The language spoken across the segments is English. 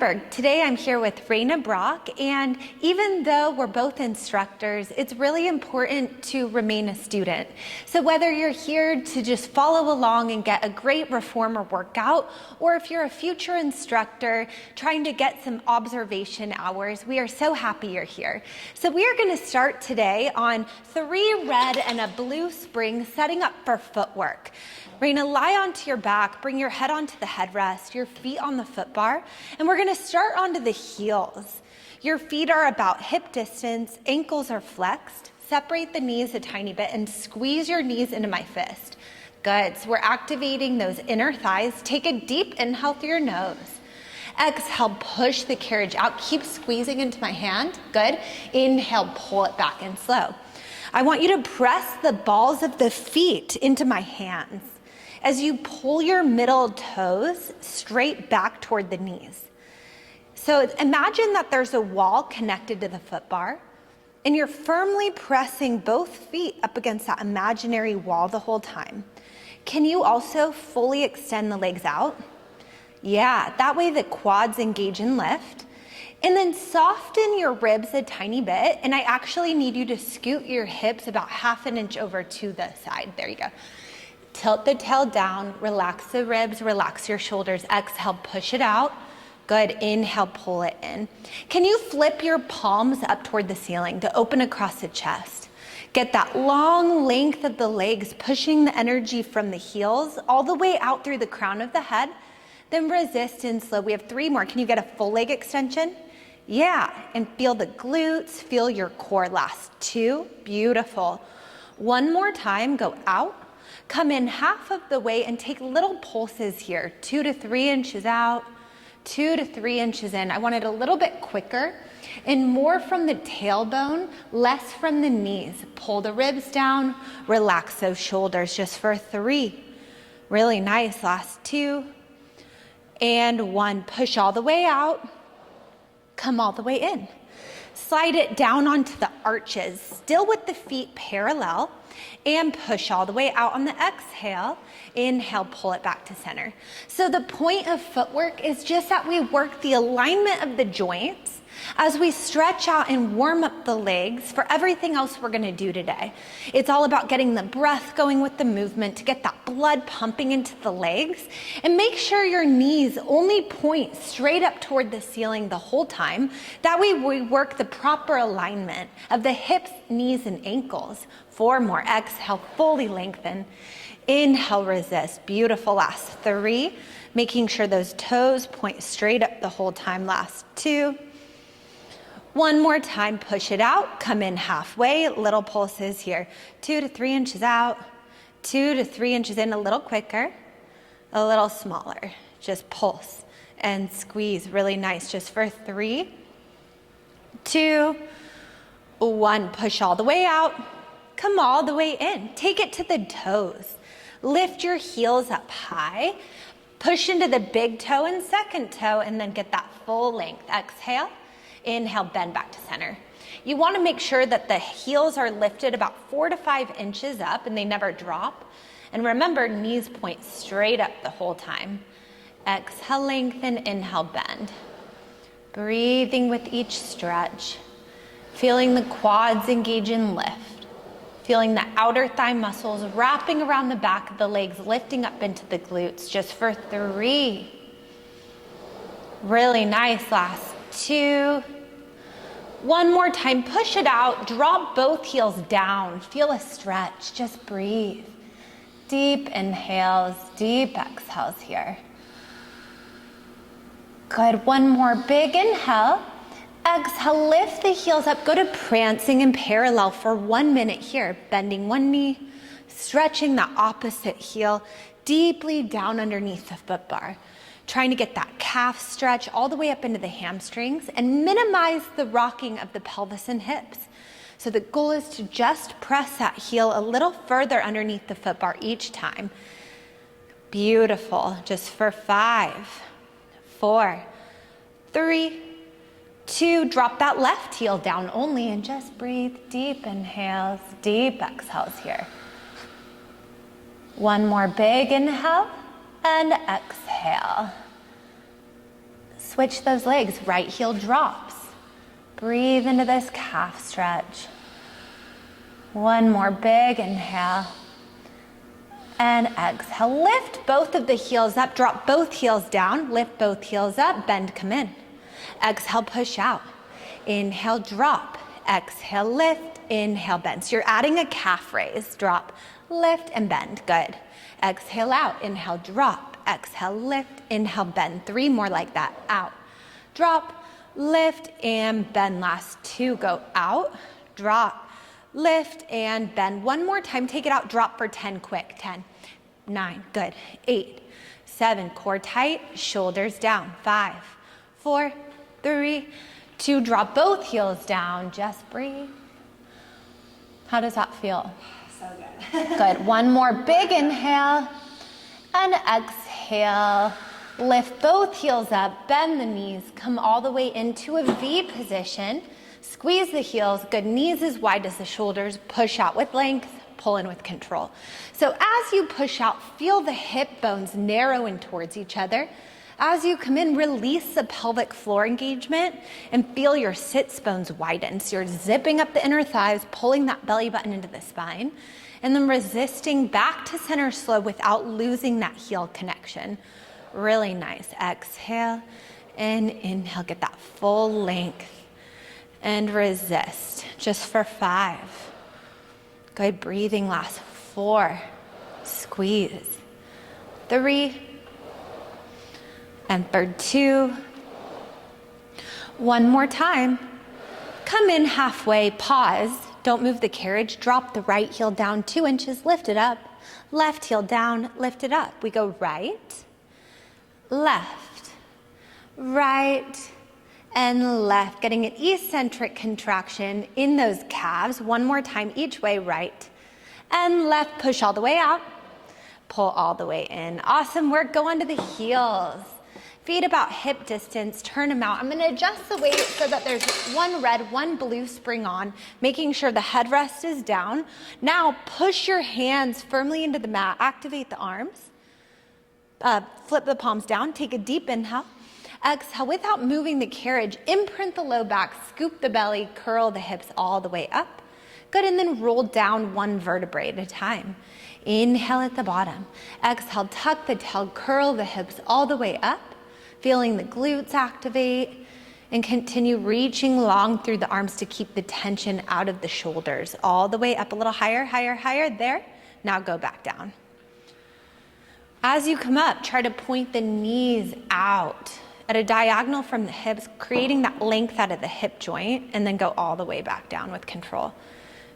Hamburg. Today I'm here with Raina Brock, and even though we're both instructors, it's really important to remain a student. So whether you're here to just follow along and get a great reformer workout, or if you're a future instructor trying to get some observation hours, we are so happy you're here. So we are going to start today on 3 red and a blue spring, setting up for footwork. Raina, lie onto your back, bring your head onto the headrest, your feet on the foot bar, and we're gonna start onto the heels. Your feet are about hip distance, ankles are flexed. Separate the knees a tiny bit and squeeze your knees into my fist. Good, so we're activating those inner thighs. Take a deep inhale through your nose. Exhale, push the carriage out. Keep squeezing into my hand. Good. Inhale, pull it back in slow. I want you to press the balls of the feet into my hands as you pull your middle toes straight back toward the knees. So imagine that there's a wall connected to the foot bar, and you're firmly pressing both feet up against that imaginary wall the whole time. Can you also fully extend the legs out? Yeah, that way the quads engage and lift. And then soften your ribs a tiny bit, and I actually need you to scoot your hips about 1/2 inch over to the side. There you go. Tilt the tail down, relax the ribs, relax your shoulders. Exhale, push it out. Good, inhale, pull it in. Can you flip your palms up toward the ceiling to open across the chest? Get that long length of the legs, pushing the energy from the heels all the way out through the crown of the head. Then resist and slow. We have 3 more. Can you get a full leg extension? Yeah, and feel the glutes, feel your core. Last 2, beautiful. 1 more time, go out. Come in 1/2 of the way and take little pulses here. 2 to 3 inches out, 2 to 3 inches in. I want it a little bit quicker and more from the tailbone, less from the knees. Pull the ribs down, relax those shoulders just for 3. Really nice, last 2. And 1, push all the way out, come all the way in. Slide it down onto the arches, still with the feet parallel, and push all the way out on the exhale. Inhale, pull it back to center. So the point of footwork is just that we work the alignment of the joints as we stretch out and warm up the legs for everything else we're gonna do today. It's all about getting the breath going with the movement to get that blood pumping into the legs, and make sure your knees only point straight up toward the ceiling the whole time. That way we work the proper alignment of the hips, knees, and ankles. 4 more, exhale, fully lengthen. Inhale, resist, beautiful, last 3. Making sure those toes point straight up the whole time, last 2. 1 more time, push it out, come in halfway, little pulses here. 2 to 3 inches out, 2 to 3 inches in, a little quicker, a little smaller. Just pulse and squeeze, really nice, just for 3, 2, 1. Push all the way out, come all the way in. Take it to the toes. Lift your heels up high, push into the big toe and second toe, and then get that full length. Exhale. Inhale, bend back to center. You want to make sure that the heels are lifted about 4 to 5 inches up and they never drop. And remember, knees point straight up the whole time. Exhale, lengthen, inhale, bend. Breathing with each stretch. Feeling the quads engage and lift. Feeling the outer thigh muscles wrapping around the back of the legs, lifting up into the glutes, just for 3. Really nice, last 2. 1 more time, push it out, drop both heels down, feel a stretch, just breathe. Deep inhales, deep exhales here. Good, 1 more big inhale. Exhale, lift the heels up, go to prancing in parallel for 1 minute here, bending 1 knee, stretching the opposite heel deeply down underneath the foot bar. Trying to get that calf stretch all the way up into the hamstrings and minimize the rocking of the pelvis and hips. So the goal is to just press that heel a little further underneath the foot bar each time. Beautiful, just for 5, 4, 3, 2, drop that left heel down only and just breathe. Deep inhales, deep exhales here. 1 more big inhale and exhale. Switch those legs, right heel drops. Breathe into this calf stretch. One more big inhale. And exhale, lift both of the heels up, drop both heels down, lift both heels up, bend, come in. Exhale, push out. Inhale, drop. Exhale, lift, inhale, bend. So you're adding a calf raise, drop, lift, and bend, good. Exhale out, inhale, drop. Exhale, lift, inhale, bend. 3 more like that, out. Drop, lift, and bend. Last 2, go out, drop, lift, and bend. 1 more time, take it out, drop for 10 quick. 10, 9, good. 8, 7, core tight, shoulders down. 5, 4, 3, 2, drop both heels down, just breathe. How does that feel? So good. Good, 1 more big inhale, and exhale. Lift both heels up, bend the knees, come all the way into a V position. Squeeze the heels, good, knees as wide as the shoulders, push out with length, pull in with control. So as you push out, feel the hip bones narrow in towards each other. As you come in, release the pelvic floor engagement and feel your sits bones widen. So you're zipping up the inner thighs, pulling that belly button into the spine, and then resisting back to center slow without losing that heel connection. Really nice. Exhale and inhale, get that full length. And resist, just for 5. Good, breathing, last 4. Squeeze. 3. And for 2. 1 more time. Come in halfway, pause. Don't move the carriage. Drop the right heel down 2 inches, lift it up. Left heel down, lift it up. We go right, left, right, and left, getting an eccentric contraction in those calves. 1 more time, each way, right and left. Push all the way out, pull all the way in. Awesome work. Go onto the heels. Feet about hip distance, turn them out. I'm gonna adjust the weight so that there's 1 red, 1 blue spring on, making sure the headrest is down. Now push your hands firmly into the mat, activate the arms, flip the palms down, take a deep inhale. Exhale, without moving the carriage, imprint the low back, scoop the belly, curl the hips all the way up. Good, and then roll down 1 vertebrae at a time. Inhale at the bottom. Exhale, tuck the tail, curl the hips all the way up, feeling the glutes activate, and continue reaching long through the arms to keep the tension out of the shoulders. All the way up, a little higher, higher, higher, there. Now go back down. As you come up, try to point the knees out at a diagonal from the hips, creating that length out of the hip joint, and then go all the way back down with control.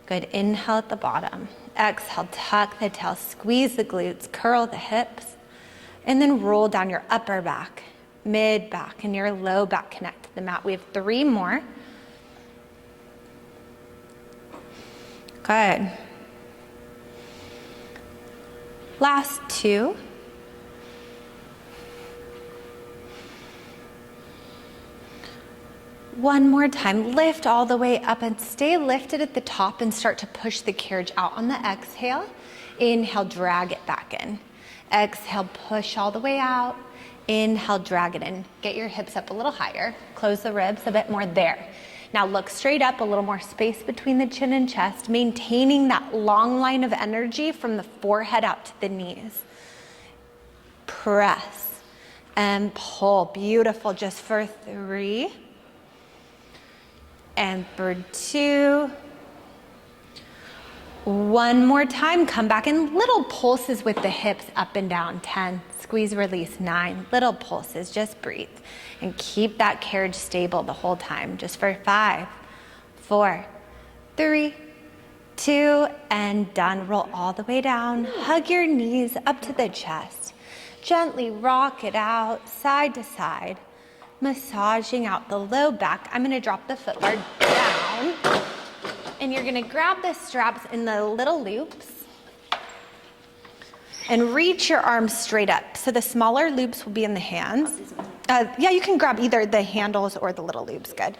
Good, inhale at the bottom. Exhale, tuck the tail, squeeze the glutes, curl the hips, and then roll down your upper back, mid back, and your low back connect to the mat. We have 3 more. Good. Last 2. One more time, lift all the way up and stay lifted at the top and start to push the carriage out on the exhale. Inhale, drag it back in. Exhale, push all the way out. Inhale, drag it in. Get your hips up a little higher. Close the ribs a bit more there. Now look straight up, a little more space between the chin and chest, maintaining that long line of energy from the forehead out to the knees. Press and pull. Beautiful, just for 3. And for 2. 1 more time, come back in little pulses with the hips up and down. 10, squeeze, release. 9, little pulses, just breathe. And keep that carriage stable the whole time, just for 5, 4, 3, 2, and done. Roll all the way down, hug your knees up to the chest. Gently rock it out, side to side. Massaging out the low back. I'm gonna drop the footwear down, and you're gonna grab the straps in the little loops and reach your arms straight up. So the smaller loops will be in the hands. Yeah, you can grab either the handles or the little loops, good.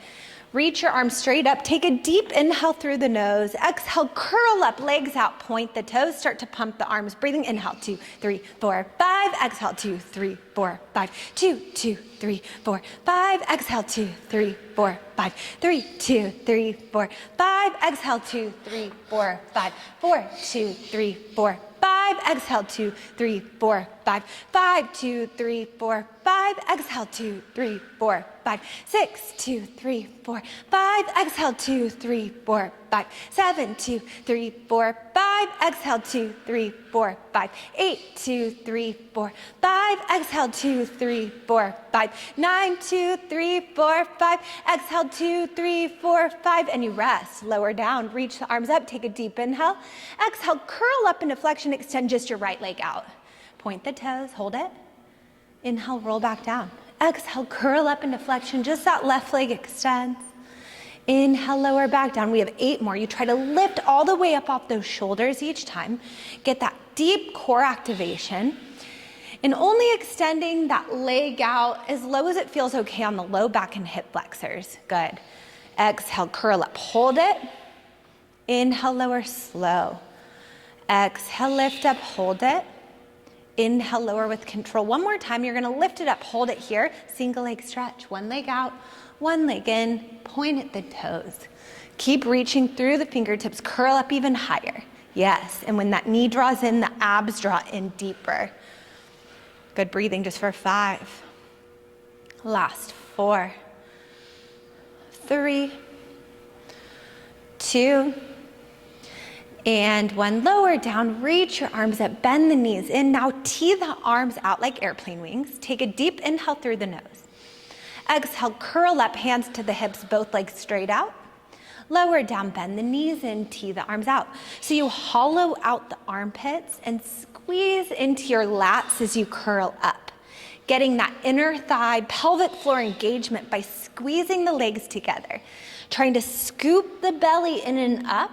Reach your arms straight up, take a deep inhale through the nose, exhale, curl up, legs out, point the toes, start to pump the arms, breathing, inhale, 2, 3, 4, 5, exhale, 2, 3, 4, 5, 2, 2, 3, 4, 5, exhale, 2, 3, 4, 5, 3, 2, 3, 4, 5, exhale, 2, 3, 4, 5, 4, 2, 3, 4, 5, exhale, 2, 3, 4, 5, 5, 2, 3, 4, 5, exhale, 2, 3, 4, 5, 6, 2, 3, 4, 5, exhale, 2, 3, 4, 5, 7, 2, 3, 4, 5, exhale, 2, 3, 4, 5, 8, 2, 3, 4, 5, exhale, 2, 3, 4, 5, 9, 2, 3, 4, 5, exhale, 2, 3, 4, 5, and you rest, lower down, reach the arms up, take a deep inhale, exhale, curl up into flexion, extend just your right leg out, point the toes, hold it, inhale, roll back down, exhale, curl up into flexion, just that left leg extends. Inhale, lower back down. We have 8 more. You try to lift all the way up off those shoulders each time. Get that deep core activation. And only extending that leg out as low as it feels okay on the low back and hip flexors. Good. Exhale, curl up. Hold it. Inhale, lower, slow. Exhale, lift up, hold it. Inhale, lower with control. One more time. You're going to lift it up, hold it here. Single leg stretch. One leg out. One leg in, point at the toes. Keep reaching through the fingertips, curl up even higher. Yes, and when that knee draws in, the abs draw in deeper. Good breathing just for 5. Last 4, 3, 2, and 1. Lower down, reach your arms up, bend the knees in. Now tee the arms out like airplane wings. Take a deep inhale through the nose. Exhale, curl up, hands to the hips, both legs straight out. Lower down, bend the knees in, tee the arms out. So you hollow out the armpits and squeeze into your lats as you curl up. Getting that inner thigh, pelvic floor engagement by squeezing the legs together. Trying to scoop the belly in and up,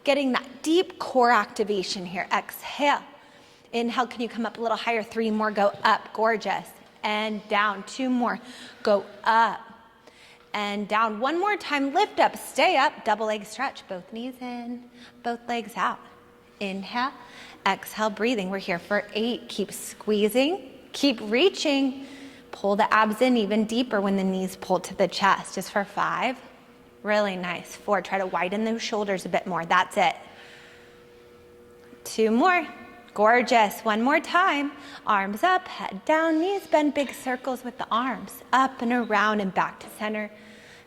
getting that deep core activation here. Exhale. Inhale, can you come up a little higher? 3 more, go up, gorgeous. And down, 2 more, go up and down. 1 more time, lift up, stay up, double leg stretch, both knees in, both legs out. Inhale, exhale, breathing. We're here for 8. Keep squeezing, keep reaching. Pull the abs in even deeper when the knees pull to the chest. Just for 5. Really nice. 4, try to widen those shoulders a bit more. That's it. 2 more. Gorgeous. 1 more time. Arms up, head down, knees bend, big circles with the arms. Up and around and back to center.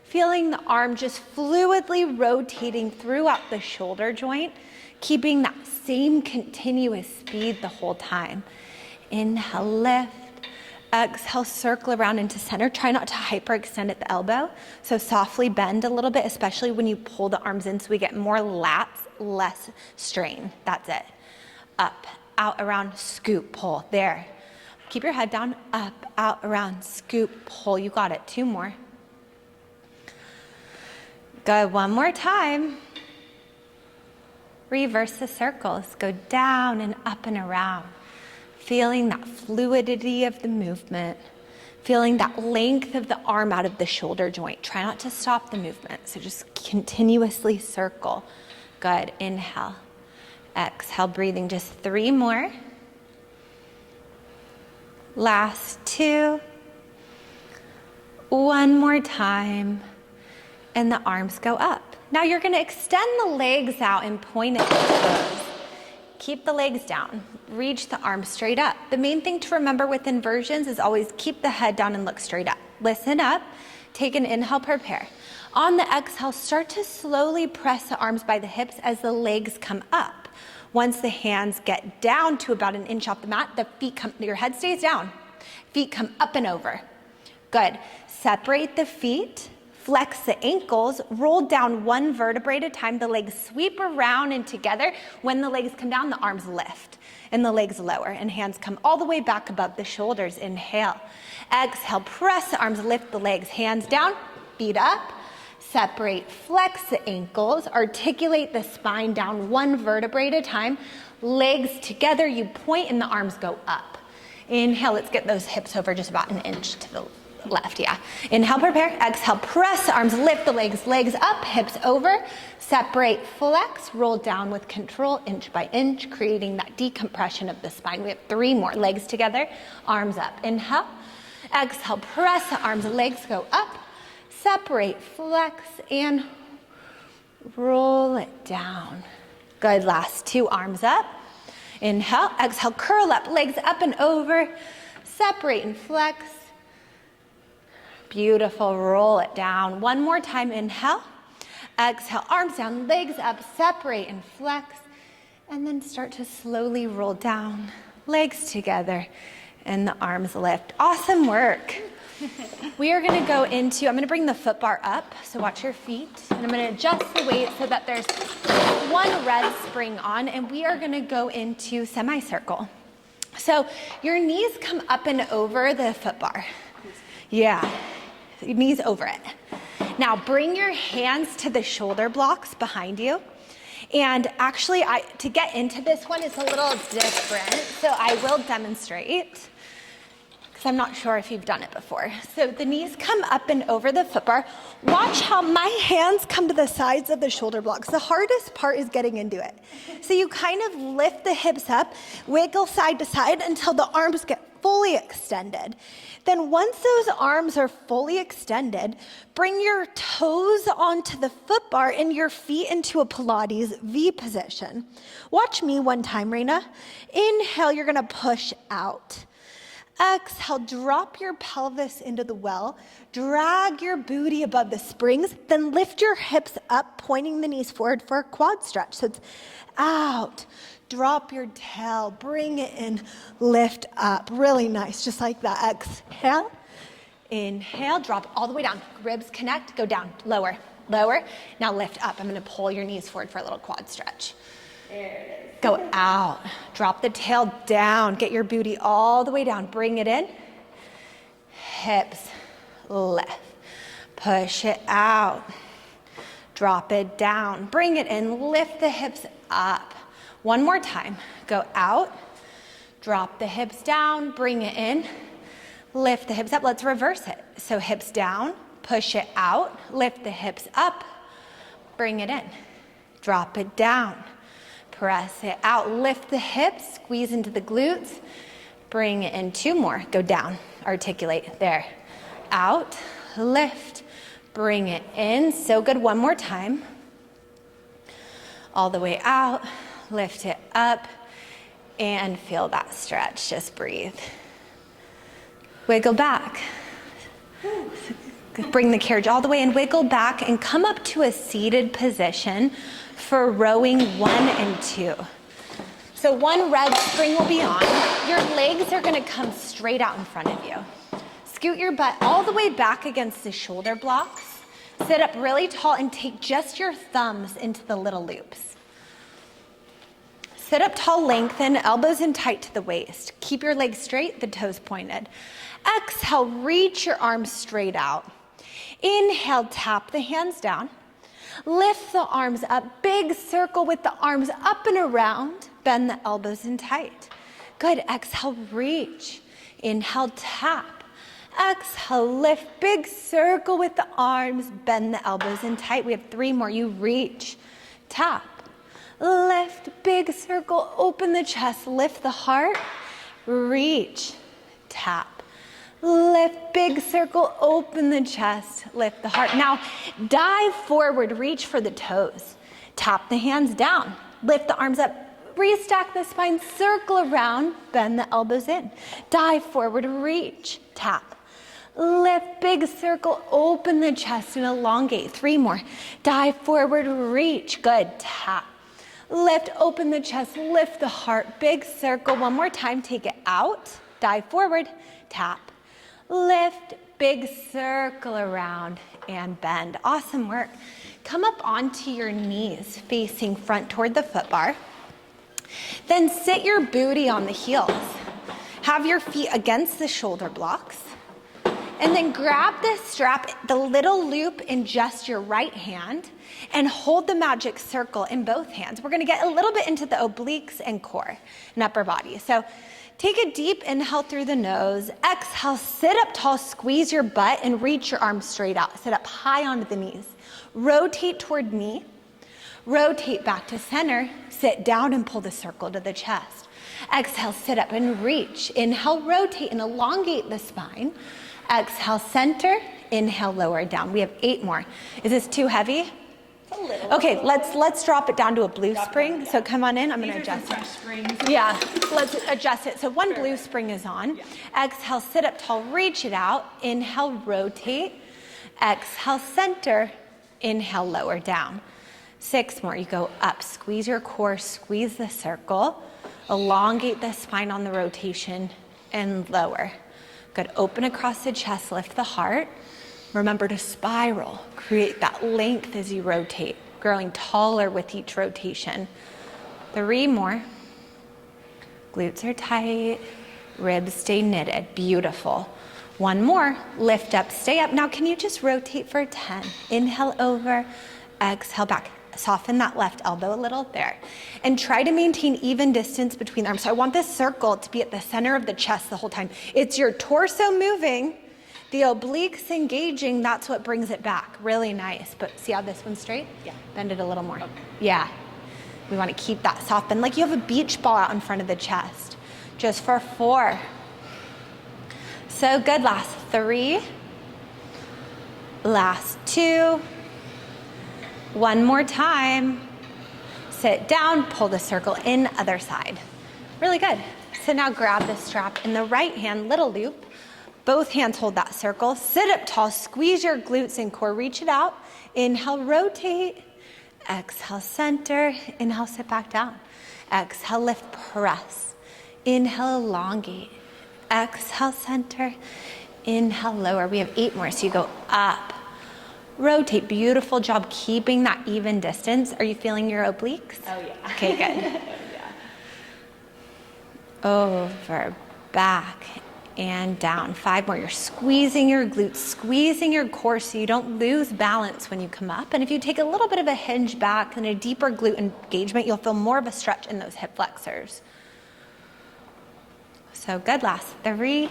Feeling the arm just fluidly rotating throughout the shoulder joint, keeping that same continuous speed the whole time. Inhale, lift. Exhale, circle around into center. Try not to hyperextend at the elbow. So softly bend a little bit, especially when you pull the arms in so we get more lats, less strain. That's it. Up, out, around, scoop, pull. There. Keep your head down. Up, out, around, scoop, pull. You got it. 2 more. Good. 1 more time. Reverse the circles. Go down and up and around. Feeling that fluidity of the movement. Feeling that length of the arm out of the shoulder joint. Try not to stop the movement. So just continuously circle. Good. Inhale. Exhale, breathing. Just 3 more. Last 2. 1 more time. And the arms go up. Now you're going to extend the legs out and point at the toes. Keep the legs down. Reach the arms straight up. The main thing to remember with inversions is always keep the head down and look straight up. Listen up. Take an inhale, prepare. On the exhale, start to slowly press the arms by the hips as the legs come up. Once the hands get down to about 1 inch off the mat, the feet come, your head stays down. Feet come up and over. Good. Separate the feet, flex the ankles, roll down 1 vertebrae at a time. The legs sweep around and together. When the legs come down, the arms lift and the legs lower and hands come all the way back above the shoulders. Inhale. Exhale, press the arms, lift the legs, hands down, feet up. Separate, flex the ankles, articulate the spine down 1 vertebrae at a time. Legs together, you point and the arms go up. Inhale, let's get those hips over just about 1 inch to the Left, yeah. Inhale, prepare. Exhale, press the arms, lift the legs, legs up, hips over. Separate, flex, roll down with control, inch by inch, creating that decompression of the spine. We have 3 more. Legs together, arms up. Inhale, exhale, press the arms, legs go up. Separate, flex, and roll it down. Good, last 2, arms up. Inhale, exhale, curl up, legs up and over. Separate and flex. Beautiful, roll it down. 1 more time, inhale. Exhale, arms down, legs up, separate and flex. And then start to slowly roll down, legs together, and the arms lift. Awesome work. We are gonna go into, I'm gonna bring the foot bar up, so watch your feet. And I'm gonna adjust the weight so that there's 1 red spring on, and we are gonna go into semicircle. So your knees come up and over the foot bar. Yeah, knees over it. Now bring your hands to the shoulder blocks behind you. And actually, to get into this one is a little different, so I will demonstrate, because I'm not sure if you've done it before. So the knees come up and over the foot bar. Watch how my hands come to the sides of the shoulder blocks. The hardest part is getting into it. So you kind of lift the hips up, wiggle side to side until the arms get fully extended. Then once those arms are fully extended, bring your toes onto the foot bar and your feet into a Pilates V position. Watch me one time, Raina. Inhale, you're gonna push out. Exhale, drop your pelvis into the well, drag your booty above the springs, then lift your hips up, pointing the knees forward for a quad stretch. So it's out, drop your tail, bring it in, lift up, really nice, just like that. Exhale, inhale, drop all the way down, ribs connect, go down, lower, lower. Now lift up, I'm gonna pull your knees forward for a little quad stretch. There it is. Go out, drop the tail down, get your booty all the way down, bring it in, hips, lift, push it out, drop it down, bring it in, lift the hips up. 1 more time, go out, drop the hips down, bring it in, lift the hips up. Let's reverse it. So hips down, push it out, lift the hips up, bring it in, drop it down. Press it out, lift the hips, squeeze into the glutes, bring it in. 2 more, go down, articulate, there. Out, lift, bring it in, so good. 1 more time. All the way out, lift it up, and feel that stretch, just breathe. Wiggle back. Bring the carriage all the way and wiggle back and come up to a seated position for rowing 1 and 2. So 1 red spring will be on. Your legs are gonna come straight out in front of you. Scoot your butt all the way back against the shoulder blocks. Sit up really tall and take just your thumbs into the little loops. Sit up tall, lengthen, elbows in tight to the waist. Keep your legs straight, the toes pointed. Exhale, reach your arms straight out. Inhale, tap the hands down. Lift the arms up, big circle with the arms up and around. Bend the elbows in tight. Good, exhale, reach. Inhale, tap. Exhale, lift, big circle with the arms. Bend the elbows in tight. We have 3 more. You reach, tap, lift, big circle, open the chest, lift the heart, reach, tap. Lift, big circle, open the chest, lift the heart. Now, dive forward, reach for the toes. Tap the hands down, lift the arms up, restack the spine, circle around, bend the elbows in. Dive forward, reach, tap. Lift, big circle, open the chest and elongate. 3 more. Dive forward, reach, good, tap. Lift, open the chest, lift the heart, big circle. 1 more time, take it out, dive forward, tap. Lift, big circle around and bend. Awesome work. Come up onto your knees, facing front toward the foot bar. Then sit your booty on the heels. Have your feet against the shoulder blocks. And then grab the strap, the little loop in just your right hand, and hold the magic circle in both hands. We're gonna get a little bit into the obliques and core and upper body. So Take a deep inhale through the nose. Exhale, sit up tall, squeeze your butt and reach your arms straight out. Sit up high onto the knees. Rotate toward me. Rotate back to center. Sit down and pull the circle to the chest. Exhale, sit up and reach. Inhale, rotate and elongate the spine. Exhale, center. Inhale, lower down. We have 8 more. Is this too heavy? A little. Okay, let's drop it down to a blue spring. Yeah. So come on in, I'm gonna adjust it. Springs. Yeah, let's adjust it. So one blue spring is on. Yeah. Exhale, sit up tall, reach it out. Inhale, rotate. Exhale, center. Inhale, lower down. 6 more, you go up. Squeeze your core, squeeze the circle. Elongate the spine on the rotation and lower. Good, open across the chest, lift the heart. Remember to spiral, create that length as you rotate, growing taller with each rotation. 3 more. Glutes are tight, ribs stay knitted, beautiful. 1 more, lift up, stay up. Now can you just rotate for 10? Inhale over, exhale back. Soften that left elbow a little there. And try to maintain even distance between the arms. So I want this circle to be at the center of the chest the whole time. It's your torso moving, the obliques engaging, that's what brings it back. Really nice. But see how this one's straight? Yeah. Bend it a little more. Okay. Yeah. We want to keep that softened, like you have a beach ball out in front of the chest. Just for 4. So good, last 3. Last 2. 1 more time. Sit down, pull the circle in, other side. Really good. So now grab the strap in the right hand, little loop. Both hands hold that circle. Sit up tall, squeeze your glutes and core, reach it out. Inhale, rotate. Exhale, center. Inhale, sit back down. Exhale, lift, press. Inhale, elongate. Exhale, center. Inhale, lower. We have 8 more, so you go up. Rotate, beautiful job keeping that even distance. Are you feeling your obliques? Oh yeah. Okay, good. Oh, yeah. Over, back, and down. 5 more. You're squeezing your glutes, squeezing your core so you don't lose balance when you come up. And if you take a little bit of a hinge back and a deeper glute engagement, you'll feel more of a stretch in those hip flexors. So good, last 3.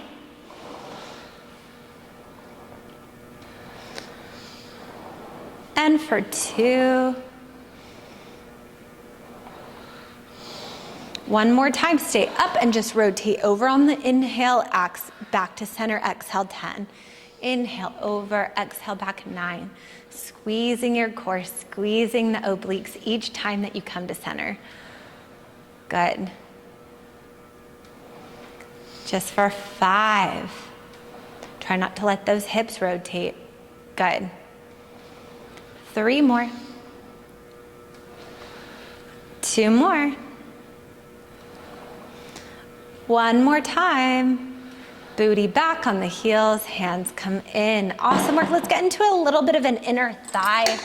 And for 2. 1 more time, stay up and just rotate over on the inhale, back to center, exhale 10. Inhale over, exhale back 9. Squeezing your core, squeezing the obliques each time that you come to center. Good. Just for 5. Try not to let those hips rotate. Good. 3 more. 2 more. 1 more time. Booty back on the heels, hands come in. Awesome work. Let's get into a little bit of an inner thigh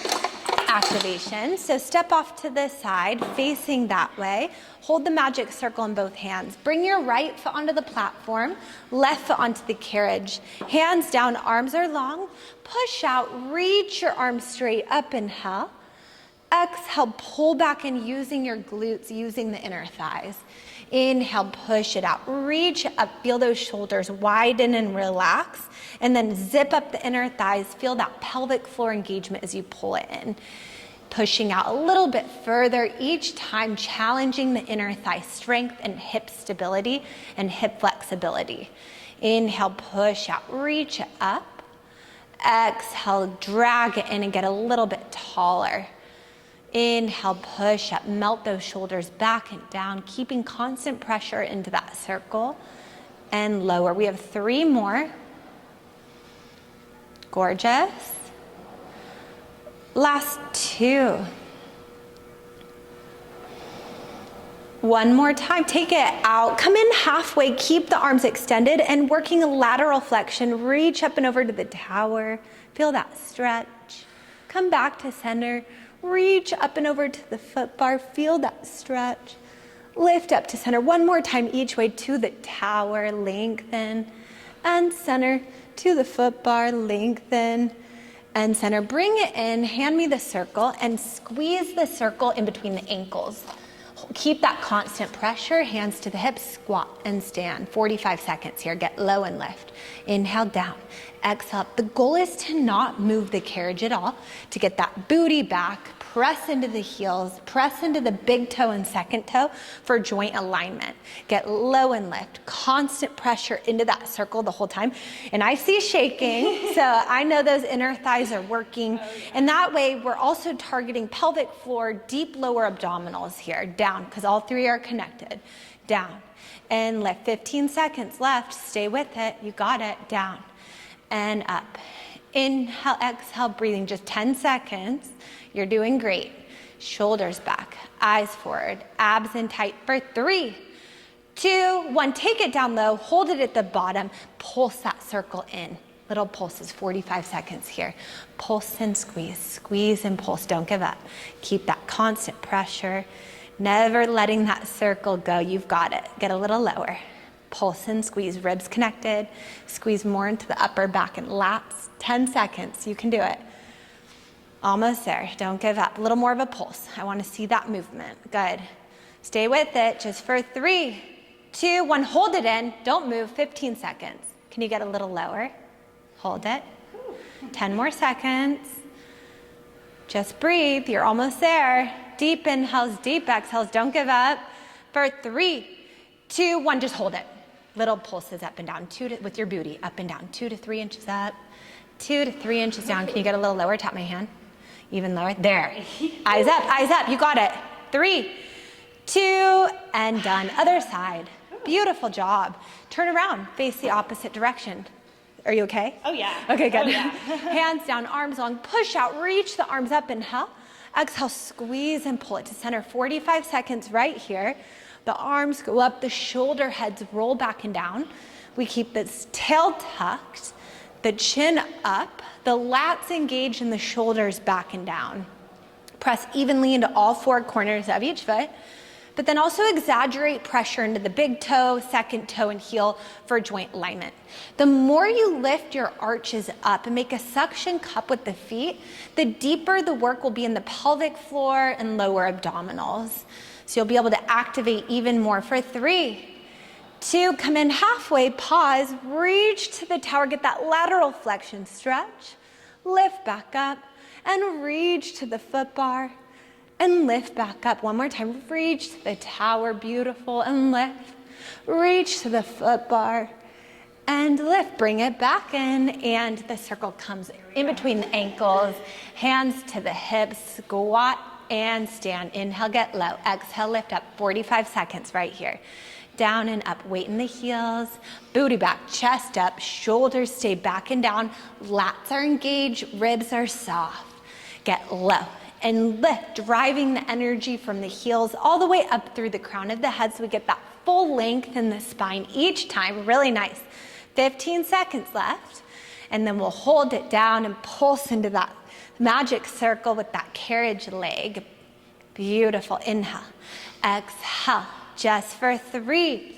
activation. So step off to the side, facing that way. Hold the magic circle in both hands. Bring your right foot onto the platform, left foot onto the carriage. Hands down, arms are long. Push out, reach your arms straight up, inhale. Exhale, pull back in using your glutes, using the inner thighs. Inhale, push it out, reach up, feel those shoulders widen and relax, and then zip up the inner thighs, feel that pelvic floor engagement as you pull it in. Pushing out a little bit further each time, challenging the inner thigh strength and hip stability and hip flexibility. Inhale, push out, reach up. Exhale, drag it in and get a little bit taller. Inhale, push up, melt those shoulders back and down, keeping constant pressure into that circle, and lower. We have 3 more. Gorgeous. Last 2. 1 more time, take it out, come in halfway, keep the arms extended and working a lateral flexion, reach up and over to the tower, feel that stretch, come back to center, reach up and over to the foot bar, feel that stretch, lift up to center, 1 more time each way to the tower, lengthen, and center to the foot bar, lengthen, and center. Bring it in, hand me the circle, and squeeze the circle in between the ankles. Keep that constant pressure, hands to the hips, squat and stand. 45 seconds here, get low and lift. Inhale, down, exhale. The goal is to not move the carriage at all, to get that booty back, press into the heels, press into the big toe and second toe for joint alignment. Get low and lift, constant pressure into that circle the whole time. And I see shaking, so I know those inner thighs are working. And that way we're also targeting pelvic floor, deep lower abdominals here, down, because all three are connected. Down and lift. 15 seconds left, stay with it, you got it. Down and up. Inhale, exhale, breathing just 10 seconds. You're doing great. Shoulders back, eyes forward, abs in tight for 3, 2, 1. Take it down low, hold it at the bottom, pulse that circle in. Little pulses, 45 seconds here. Pulse and squeeze, squeeze and pulse, don't give up. Keep that constant pressure, never letting that circle go. You've got it. Get a little lower. Pulse and squeeze, ribs connected. Squeeze more into the upper back and lats. 10 seconds, you can do it. Almost there, don't give up. A little more of a pulse. I want to see that movement. Good. Stay with it just for 3, 2, 1. Hold it in, don't move, 15 seconds. Can you get a little lower? Hold it. 10 more seconds. Just breathe, you're almost there. Deep inhales, deep exhales, don't give up. For 3, 2, 1, just hold it. Little pulses up and down, with your booty, up and down, 2 to 3 inches up, 2 to 3 inches down. Can you get a little lower? Tap my hand. Even lower. There. Eyes up, you got it. 3, 2, and done. Other side. Beautiful job. Turn around, face the opposite direction. Are you okay? Oh yeah. Okay, good. Oh, yeah. Hands down, arms long, push out, reach the arms up, inhale. Exhale, squeeze and pull it to center. 45 seconds right here. The arms go up, the shoulder heads roll back and down. We keep this tail tucked, the chin up, the lats engaged and the shoulders back and down. Press evenly into all 4 corners of each foot, but then also exaggerate pressure into the big toe, second toe, and heel for joint alignment. The more you lift your arches up and make a suction cup with the feet, the deeper the work will be in the pelvic floor and lower abdominals. So you'll be able to activate even more for 3, 2, come in halfway, pause, reach to the tower, get that lateral flexion stretch, lift back up, and reach to the foot bar, and lift back up. One more time, reach to the tower, beautiful, and lift. Reach to the foot bar, and lift. Bring it back in, and the circle comes in between the ankles, hands to the hips, squat, and stand. Inhale, get low. Exhale, lift up. 45 seconds right here. Down and up, weight in the heels, booty back, chest up, shoulders stay back and down, lats are engaged, ribs are soft. Get low and lift, driving the energy from the heels all the way up through the crown of the head so we get that full length in the spine each time, really nice. 15 seconds left, and then we'll hold it down and pulse into that magic circle with that carriage leg. Beautiful, inhale, exhale. Just for 3.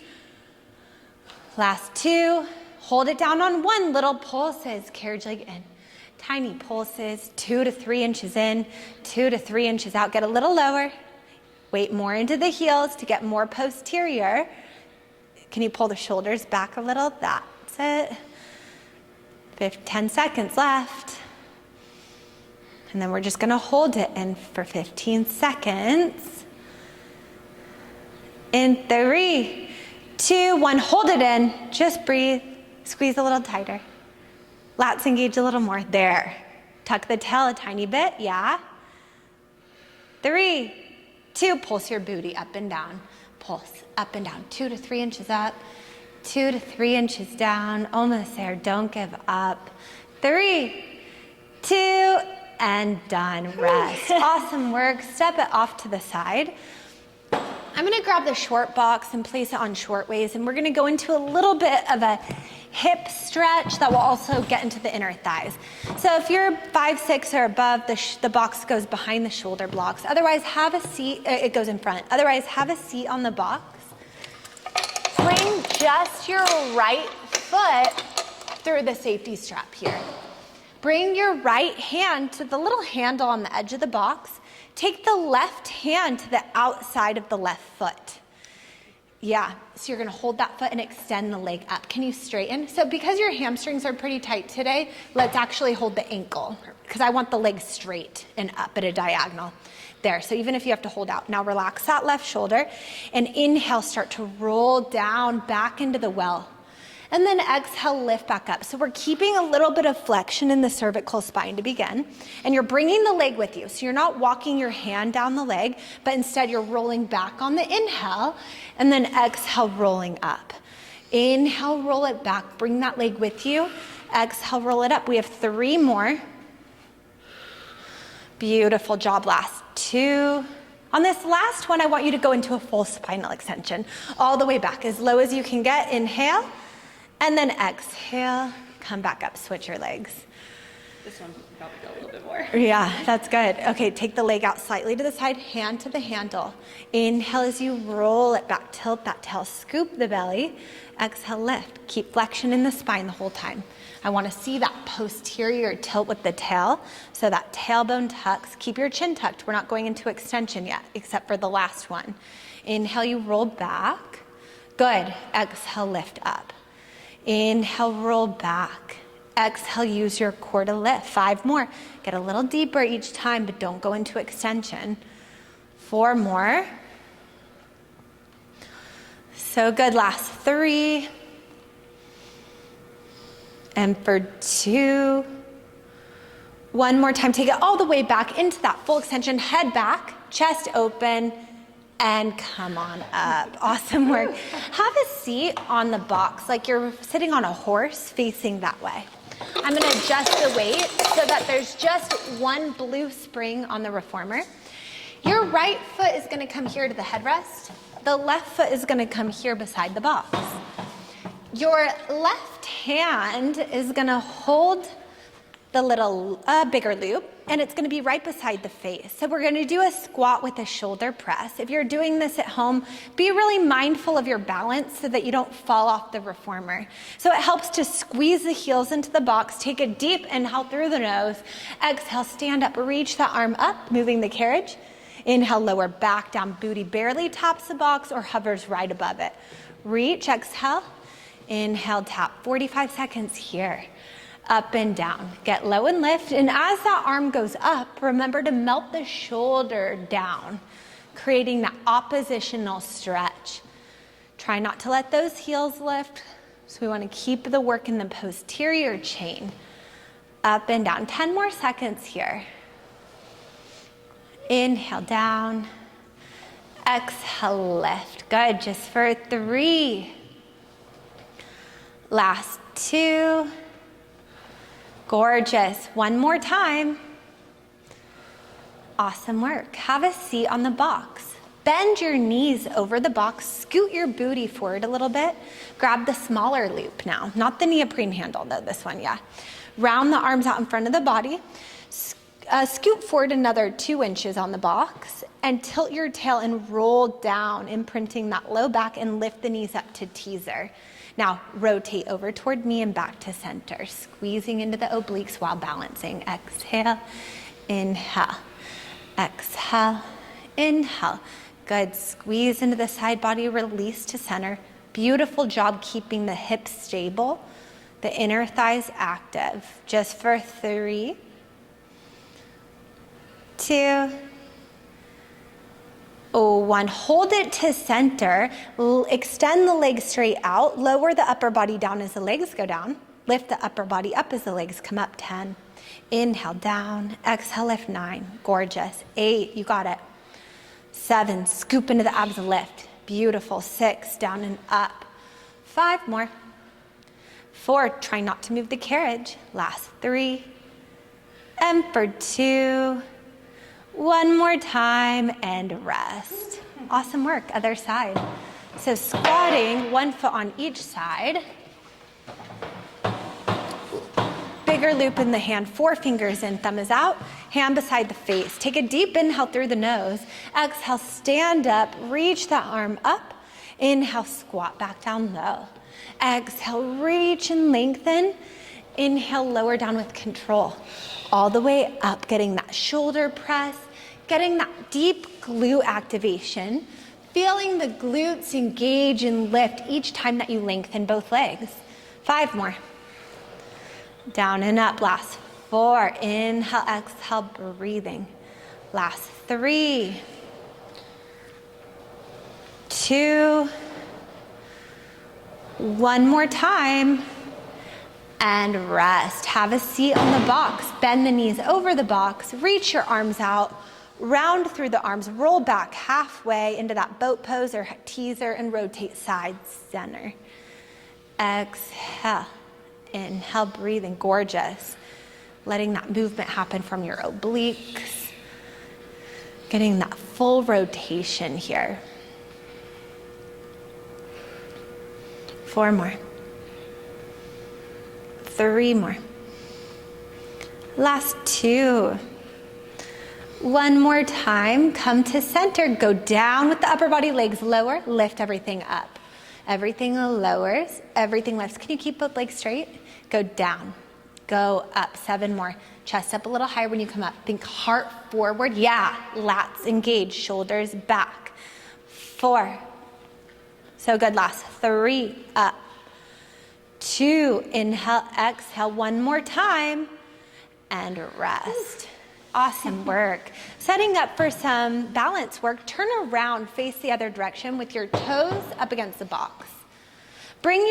Last 2. Hold it down on 1. Little pulses. Carriage leg in. Tiny pulses. 2 to 3 inches in. 2 to 3 inches out. Get a little lower. Weight more into the heels to get more posterior. Can you pull the shoulders back a little? That's it. 10 seconds left. And then we're just going to hold it in for 15 seconds. In 3, 2, 1, hold it in. Just breathe. Squeeze a little tighter. Lats engage a little more. There. Tuck the tail a tiny bit. Yeah. 3, 2, pulse your booty up and down. Pulse up and down. 2 to 3 inches up. 2 to 3 inches down. Almost there. Don't give up. 3, 2, and done. Rest. Awesome work. Step it off to the side. I'm going to grab the short box and place it on short ways, and we're going to go into a little bit of a hip stretch that will also get into the inner thighs. So if you're 5'6" or above, the box goes behind the shoulder blocks. Otherwise, have a seat. It goes in front. Otherwise, have a seat on the box. Swing just your right foot through the safety strap here. Bring your right hand to the little handle on the edge of the box. Take the left hand to the outside of the left foot. Yeah, so you're gonna hold that foot and extend the leg up. Can you straighten? So because your hamstrings are pretty tight today, let's actually hold the ankle because I want the leg straight and up at a diagonal. There, so even if you have to hold out. Now relax that left shoulder and inhale, start to roll down back into the well. And then exhale, lift back up. So we're keeping a little bit of flexion in the cervical spine to begin. And you're bringing the leg with you. So you're not walking your hand down the leg, but instead you're rolling back on the inhale and then exhale, rolling up. Inhale, roll it back. Bring that leg with you. Exhale, roll it up. We have 3 more. Beautiful job. Last 2. On this last one, I want you to go into a full spinal extension. All the way back, as low as you can get. Inhale. And then exhale, come back up, switch your legs. This one probably go a little bit more. Yeah, that's good. Okay, take the leg out slightly to the side, hand to the handle. Inhale as you roll it back, tilt that tail, scoop the belly. Exhale, lift. Keep flexion in the spine the whole time. I want to see that posterior tilt with the tail, so that tailbone tucks. Keep your chin tucked. We're not going into extension yet, except for the last one. Inhale, you roll back. Good. Exhale, lift up. Inhale, roll back. Exhale, use your core to lift. 5 more. Get a little deeper each time, but don't go into extension. 4 more. So good. Last 3. And for 2. 1 more time. Take it all the way back into that full extension. Head back, chest open, and come on up. Awesome work. Have a seat on the box like you're sitting on a horse facing that way. I'm gonna adjust the weight so that there's just 1 blue spring on the reformer. Your right foot is gonna come here to the headrest. The left foot is gonna come here beside the box. Your left hand is gonna hold the little bigger loop, and it's gonna be right beside the face. So we're gonna do a squat with a shoulder press. If you're doing this at home, be really mindful of your balance so that you don't fall off the reformer. So it helps to squeeze the heels into the box, take a deep inhale through the nose, exhale, stand up, reach that arm up, moving the carriage. Inhale, lower back down, booty barely taps the box or hovers right above it. Reach, exhale, inhale, tap, 45 seconds here. Up and down. Get low and lift. And as that arm goes up, remember to melt the shoulder down, creating that oppositional stretch. Try not to let those heels lift. So we want to keep the work in the posterior chain. Up and down. 10 more seconds here. Inhale down. Exhale, lift. Good. Just for 3. Last 2. Gorgeous. 1 more time. Awesome work. Have a seat on the box. Bend your knees over the box. Scoot your booty forward a little bit. Grab the smaller loop now. Not the neoprene handle though, this one, yeah. Round the arms out in front of the body. Scoot forward another 2 inches on the box and tilt your tail and roll down, imprinting that low back, and lift the knees up to teaser. Now, rotate over toward me and back to center, squeezing into the obliques while balancing. Exhale, inhale, exhale, inhale. Good, squeeze into the side body, release to center. Beautiful job keeping the hips stable, the inner thighs active. Just for 3, 2, 1. Hold it to center. Extend the legs straight out. Lower the upper body down as the legs go down. Lift the upper body up as the legs come up. 10. Inhale down. Exhale, lift. 9. Gorgeous. 8. You got it. 7. Scoop into the abs and lift. Beautiful. 6. Down and up. 5 more. 4. Try not to move the carriage. Last 3. And for 2. 1 more time and rest. Awesome work. Other side. So squatting, 1 foot on each side. Bigger loop in the hand, 4 fingers in, thumb is out, hand beside the face. Take a deep inhale through the nose. Exhale, stand up, reach that arm up. Inhale, squat back down low. Exhale, reach and lengthen. Inhale, lower down with control. All the way up, getting that shoulder press, getting that deep glute activation, feeling the glutes engage and lift each time that you lengthen both legs. 5 more. Down and up, last 4. Inhale, exhale, breathing. Last 3, 2, 1 more time, and rest. Have a seat on the box. Bend the knees over the box, reach your arms out, round through the arms, roll back halfway into that boat pose or teaser, and rotate side center. Exhale, inhale, breathing, gorgeous. Letting that movement happen from your obliques. Getting that full rotation here. 4 more. 3 more. Last 2. 1 more time. Come to center. Go down with the upper body, legs lower. Lift everything up. Everything lowers. Everything lifts. Can you keep both legs straight? Go down. Go up. 7 more. Chest up a little higher when you come up. Think heart forward. Yeah. Lats engage. Shoulders back. 4. So good. Last 3. Up. 2. Inhale, exhale. 1 more time. And rest. Awesome work. Setting up for some balance work. Turn around, face the other direction with your toes up against the box. Bring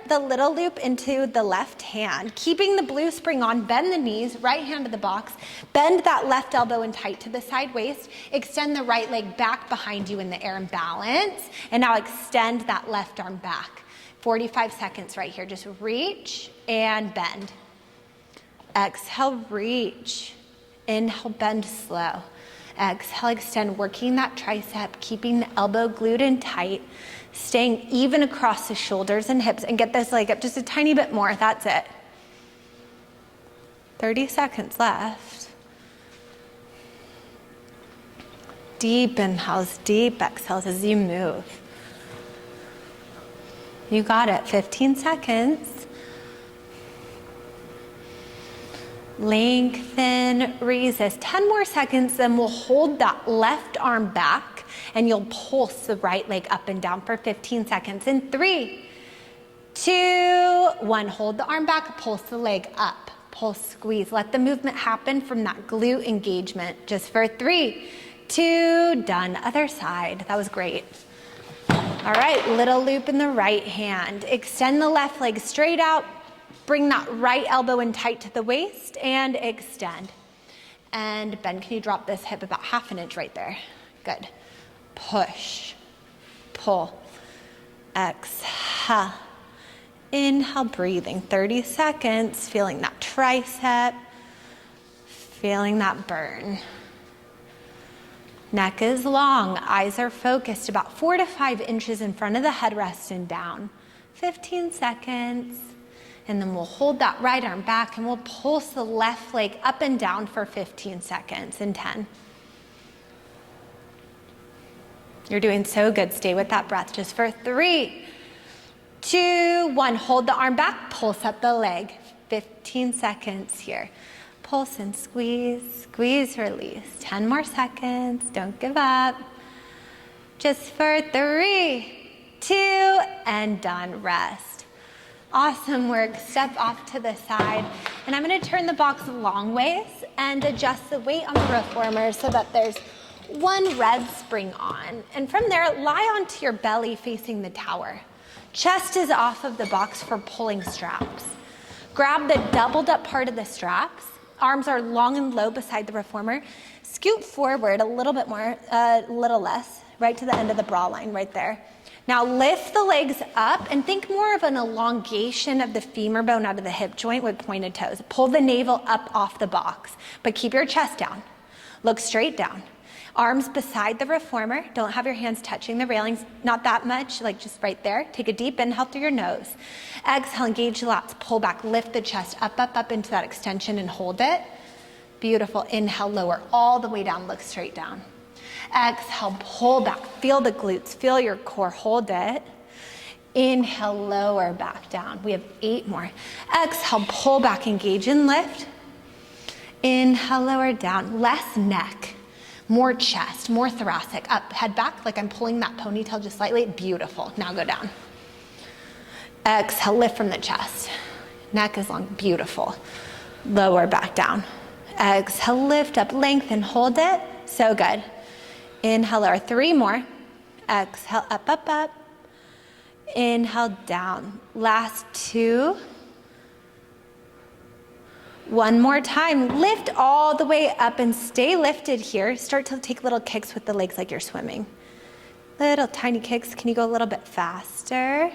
the little loop into the left hand, keeping the blue spring on. Bend the knees, right hand to the box. Bend that left elbow in tight to the side waist. Extend the right leg back behind you in the air and balance. And now extend that left arm back. 45 seconds right here. Just reach and bend. Exhale, reach. Inhale, bend slow. Exhale, extend, working that tricep, keeping the elbow glued in tight, staying even across the shoulders and hips, and get this leg up just a tiny bit more. That's it. 30 seconds left. Deep inhales, deep exhales as you move. You got it. 15 seconds. Lengthen, resist. 10 more seconds, then we'll hold that left arm back and you'll pulse the right leg up and down for 15 seconds. In 3, 2, 1. Hold the arm back, pulse the leg up. Pulse, squeeze. Let the movement happen from that glute engagement. Just for 3, 2, done. Other side. That was great. All right, little loop in the right hand. Extend the left leg straight out. Bring that right elbow in tight to the waist and extend. And bend. Can you drop this hip about 1/2 inch right there? Good. Push. Pull. Exhale. Inhale, breathing. 30 seconds. Feeling that tricep. Feeling that burn. Neck is long. Eyes are focused about 4 to 5 inches in front of the headrest and down. 15 seconds. And then we'll hold that right arm back and we'll pulse the left leg up and down for 15 seconds in 10. You're doing so good. Stay with that breath just for 3, 2, 1. Hold the arm back, pulse up the leg. 15 seconds here. Pulse and squeeze, squeeze, release. 10 more seconds. Don't give up. Just for 3, 2, and done. Rest. Awesome work. Step off to the side. And I'm going to turn the box long ways and adjust the weight on the reformer so that there's 1 red spring on. And from there, lie onto your belly facing the tower. Chest is off of the box for pulling straps. Grab the doubled up part of the straps. Arms are long and low beside the reformer. Scoot forward a little bit more, a little less, right to the end of the bra line right there. Now lift the legs up and think more of an elongation of the femur bone out of the hip joint with pointed toes. Pull the navel up off the box, but keep your chest down. Look straight down. Arms beside the reformer. Don't have your hands touching the railings, not that much, like just right there. Take a deep inhale through your nose. Exhale, engage the lats, pull back, lift the chest up, up, up into that extension and hold it. Beautiful. Inhale, lower all the way down, look straight down. Exhale, pull back, feel the glutes, feel your core, hold it. Inhale, lower back down. We have 8 more. Exhale, pull back, engage and lift. Inhale, lower down. Less neck, more chest, more thoracic. Up, head back, like I'm pulling that ponytail just slightly. Beautiful. Now go down. Exhale, lift from the chest. Neck is long. Beautiful. Lower back down. Exhale, lift up, lengthen, hold it. So good. Inhale, lower. 3 more. Exhale, up, up, up. Inhale, down. Last 2. 1 more time. Lift all the way up and stay lifted here. Start to take little kicks with the legs like you're swimming. Little tiny kicks. Can you go a little bit faster?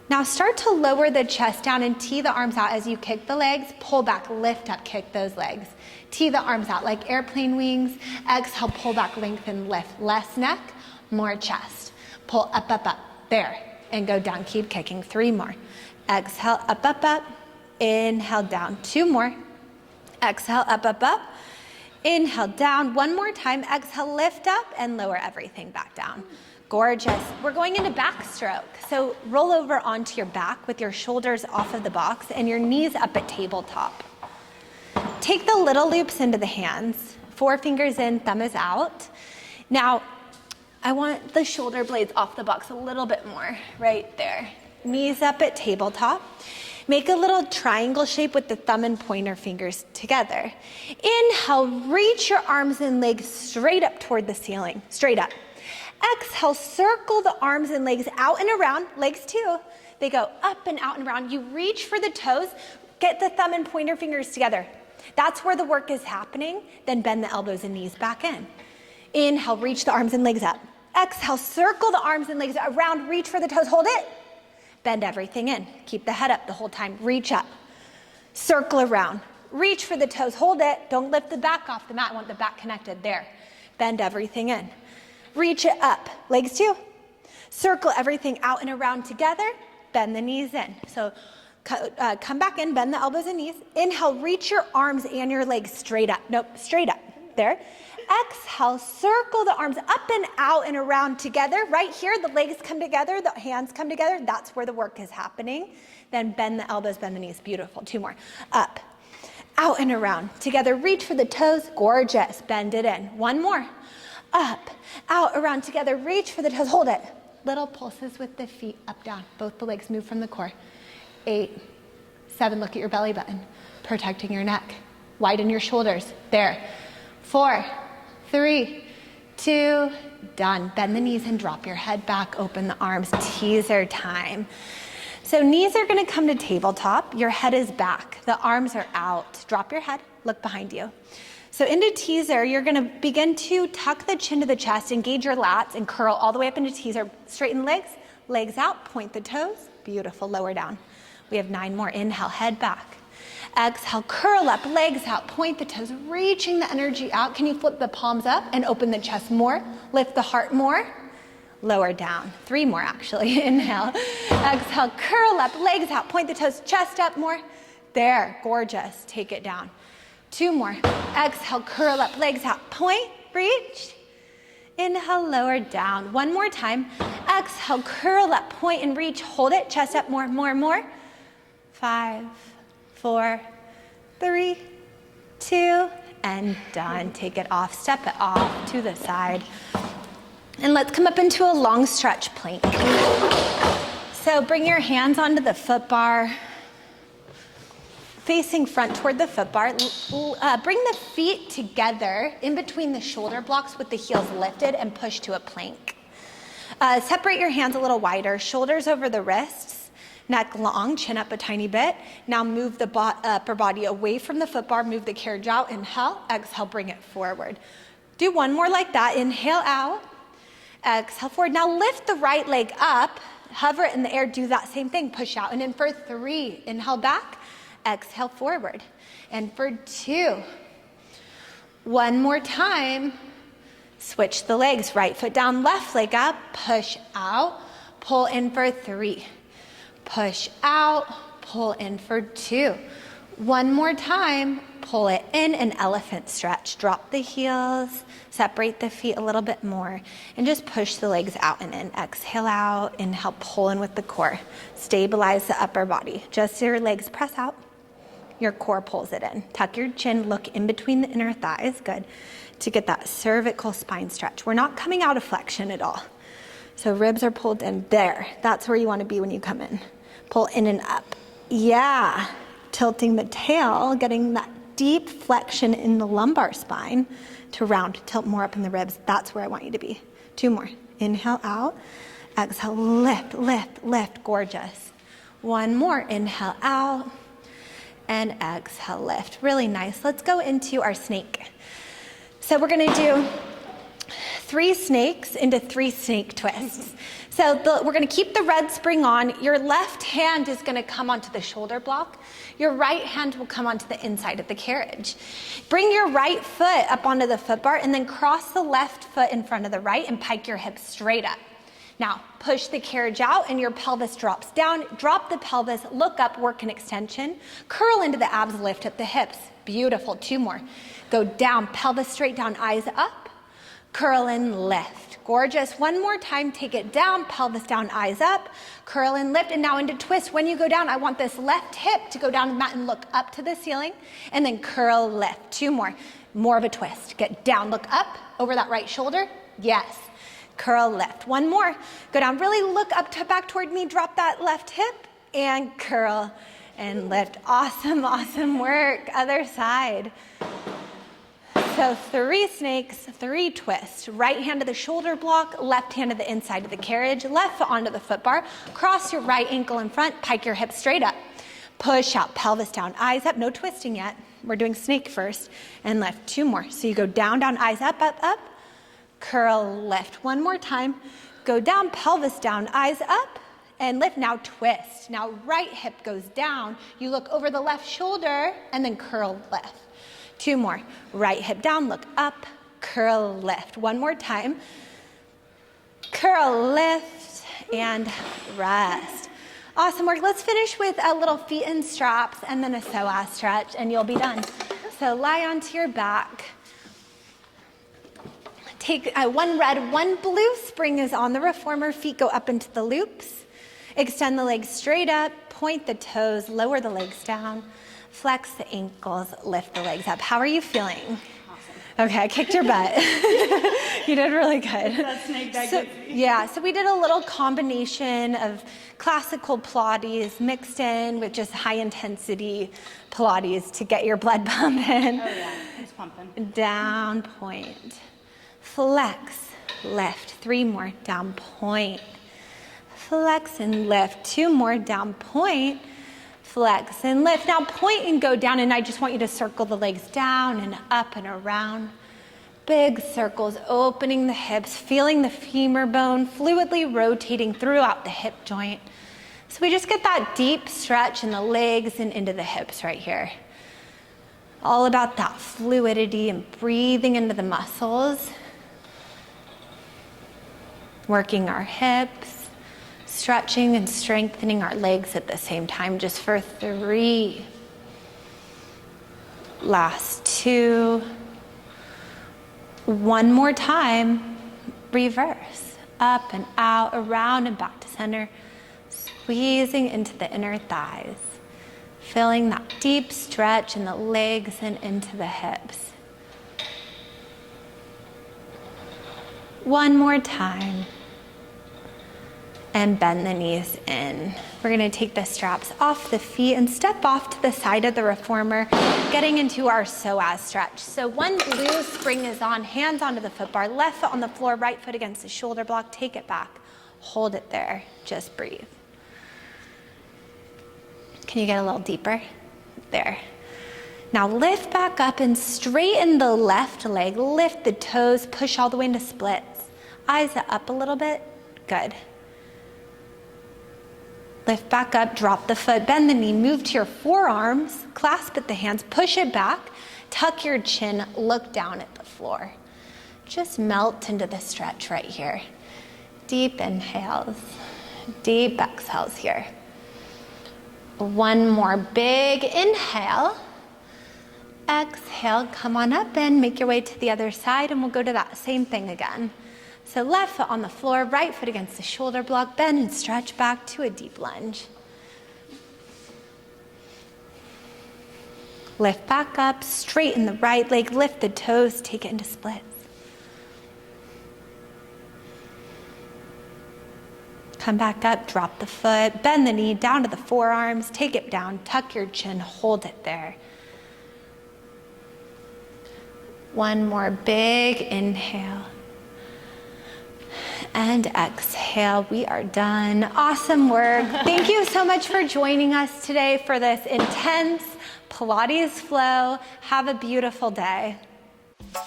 Now start to lower the chest down and tee the arms out as you kick the legs. Pull back, lift up, kick those legs. Tee the arms out like airplane wings. Exhale, pull back, lengthen, lift. Less neck, more chest. Pull up, up, up. There. And go down. Keep kicking. 3 more. Exhale, up, up, up. Inhale, down. 2 more. Exhale, up, up, up. Inhale, down. 1 more time. Exhale, lift up and lower everything back down. Gorgeous. We're going into backstroke. So roll over onto your back with your shoulders off of the box and your knees up at tabletop. Take the little loops into the hands. 4 fingers in, thumb is out. Now, I want the shoulder blades off the box a little bit more, right there. Knees up at tabletop. Make a little triangle shape with the thumb and pointer fingers together. Inhale, reach your arms and legs straight up toward the ceiling, straight up. Exhale, circle the arms and legs out and around, legs too. They go up and out and around. You reach for the toes, get the thumb and pointer fingers together. That's where the work is happening. Then bend the elbows and knees back in. Inhale, reach the arms and legs up. Exhale, circle the arms and legs around, reach for the toes, hold it. Bend everything in. Keep the head up the whole time. Reach up. Circle around. Reach for the toes, hold it. Don't lift the back off the mat. I want the back connected. There. Bend everything in. Reach it up. Legs too. Circle everything out and around together. Bend the knees in. So come back in, bend the elbows and knees. Inhale, reach your arms and your legs straight up. Nope, straight up. There. Exhale, circle the arms up and out and around together. Right here, the legs come together, the hands come together. That's where the work is happening. Then bend the elbows, bend the knees. Beautiful. 2 more. Up, out and around. Together, reach for the toes. Gorgeous. Bend it in. 1 more. Up, out, around, together. Reach for the toes. Hold it. Little pulses with the feet. Up, down. Both the legs move from the core. 8, 7. Look at your belly button. Protecting your neck. Widen your shoulders. There. 4, 3, 2, done. Bend the knees and drop your head back. Open the arms. Teaser time. So knees are going to come to tabletop. Your head is back. The arms are out. Drop your head. Look behind you. So into teaser, you're going to begin to tuck the chin to the chest, engage your lats, and curl all the way up into teaser. Straighten legs, legs out, point the toes. Beautiful. Lower down. We have 9 more. Inhale, head back. Exhale, curl up, legs out, point the toes, reaching the energy out. Can you flip the palms up and open the chest more? Lift the heart more. Lower down. 3 more actually. Inhale. Exhale, curl up, legs out, point the toes, chest up more. There, gorgeous. Take it down. 2 more. Exhale, curl up, legs out, point, reach. Inhale, lower down. 1 more time. Exhale, curl up, point and reach. Hold it, chest up more, more, more. 5, 4, 3, 2, and done. Take it off, step it off to the side. And let's come up into a long stretch plank. So bring your hands onto the foot bar, facing front toward the foot bar. Bring the feet together in between the shoulder blocks with the heels lifted and push to a plank. Separate your hands a little wider, shoulders over the wrists. Neck long, chin up a tiny bit. Now move the upper body away from the foot bar, move the carriage out. Inhale, exhale, bring it forward. Do 1 more like that. Inhale out, exhale forward. Now lift the right leg up, hover it in the air, do that same thing. Push out and in for 3. Inhale back, exhale forward. And for 2. 1 more time. Switch the legs, right foot down, left leg up, push out, pull in for 3. Push out, pull in for 2. 1 more time, pull it in an elephant stretch. Drop the heels, separate the feet a little bit more, and just push the legs out and in. Exhale out, inhale, pull in with the core. Stabilize the upper body. Just your legs press out. Your core pulls it in. Tuck your chin, look in between the inner thighs, good, to get that cervical spine stretch. We're not coming out of flexion at all. So ribs are pulled in there. That's where you want to be when you come in. Pull in and up. Yeah. Tilting the tail, getting that deep flexion in the lumbar spine to round, tilt more up in the ribs. That's where I want you to be. 2 more. Inhale out. Exhale, lift, lift, lift. Gorgeous. 1 more. Inhale out. And exhale, lift. Really nice. Let's go into our snake. So we're gonna do 3 snakes into 3 snake twists. So we're gonna keep the red spring on. Your left hand is gonna come onto the shoulder block. Your right hand will come onto the inside of the carriage. Bring your right foot up onto the foot bar and then cross the left foot in front of the right and pike your hips straight up. Now, push the carriage out and your pelvis drops down. Drop the pelvis, look up, work an extension. Curl into the abs, lift up the hips. Beautiful, 2 more. Go down, pelvis straight down, eyes up. Curl and lift. Gorgeous. 1 more time, take it down, pelvis down, eyes up. Curl and lift, and now into twist. When you go down, I want this left hip to go down the mat and look up to the ceiling, and then curl, lift. 2 more. More of a twist. Get down, look up, over that right shoulder. Yes. Curl, lift. 1 more. Go down, really look up to back toward me, drop that left hip, and curl and lift. Awesome, awesome work. Other side. So 3 snakes, 3 twists. Right hand to the shoulder block, left hand to the inside of the carriage, left foot onto the foot bar, cross your right ankle in front, pike your hips straight up. Push out, pelvis down, eyes up, no twisting yet. We're doing snake first, and lift. 2 more. So you go down, down, eyes up, up, up. Curl, lift. 1 more time. Go down, pelvis down, eyes up, and lift. Now twist. Now right hip goes down. You look over the left shoulder, and then curl, lift. 2 more. Right hip down, look up, curl, lift. 1 more time. Curl, lift, and rest. Awesome work. Let's finish with a little feet in straps and then a psoas stretch, and you'll be done. So lie onto your back. Take 1 red, 1 blue. Spring is on the reformer. Feet go up into the loops. Extend the legs straight up. Point the toes. Lower the legs down. Flex the ankles, lift the legs up. How are you feeling? Awesome. Okay, I kicked your butt. You did really good. That snake that gets me. Yeah, so we did a little combination of classical Pilates mixed in with just high intensity Pilates to get your blood pumping. Oh yeah, it's pumping. Down, point. Flex, lift. 3 more, down, point. Flex and lift. 2 more, down, point. Flex and lift. Now point and go down, and I just want you to circle the legs down and up and around. Big circles, opening the hips, feeling the femur bone fluidly rotating throughout the hip joint. So we just get that deep stretch in the legs and into the hips right here. All about that fluidity and breathing into the muscles. Working our hips. Stretching and strengthening our legs at the same time, just for 3. Last 2. 1 more time. Reverse. Up and out, around and back to center. Squeezing into the inner thighs. Feeling that deep stretch in the legs and into the hips. 1 more time. And bend the knees in. We're gonna take the straps off the feet and step off to the side of the reformer, getting into our psoas stretch. So 1 blue spring is on, hands onto the foot bar, left foot on the floor, right foot against the shoulder block, take it back. Hold it there, just breathe. Can you get a little deeper? There. Now lift back up and straighten the left leg, lift the toes, push all the way into splits. Eyes up a little bit, good. Lift back up, drop the foot, bend the knee, move to your forearms, clasp at the hands, push it back, tuck your chin, look down at the floor. Just melt into the stretch right here. Deep inhales, deep exhales here. 1 more big inhale, exhale, come on up and make your way to the other side, and we'll go to that same thing again. So left foot on the floor, right foot against the shoulder block, bend and stretch back to a deep lunge. Lift back up, straighten the right leg, lift the toes, take it into splits. Come back up, drop the foot, bend the knee down to the forearms, take it down, tuck your chin, hold it there. One more big inhale. And exhale, we are done. Awesome work. Thank you so much for joining us today for this intense Pilates flow. Have a beautiful day. All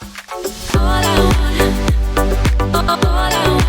I want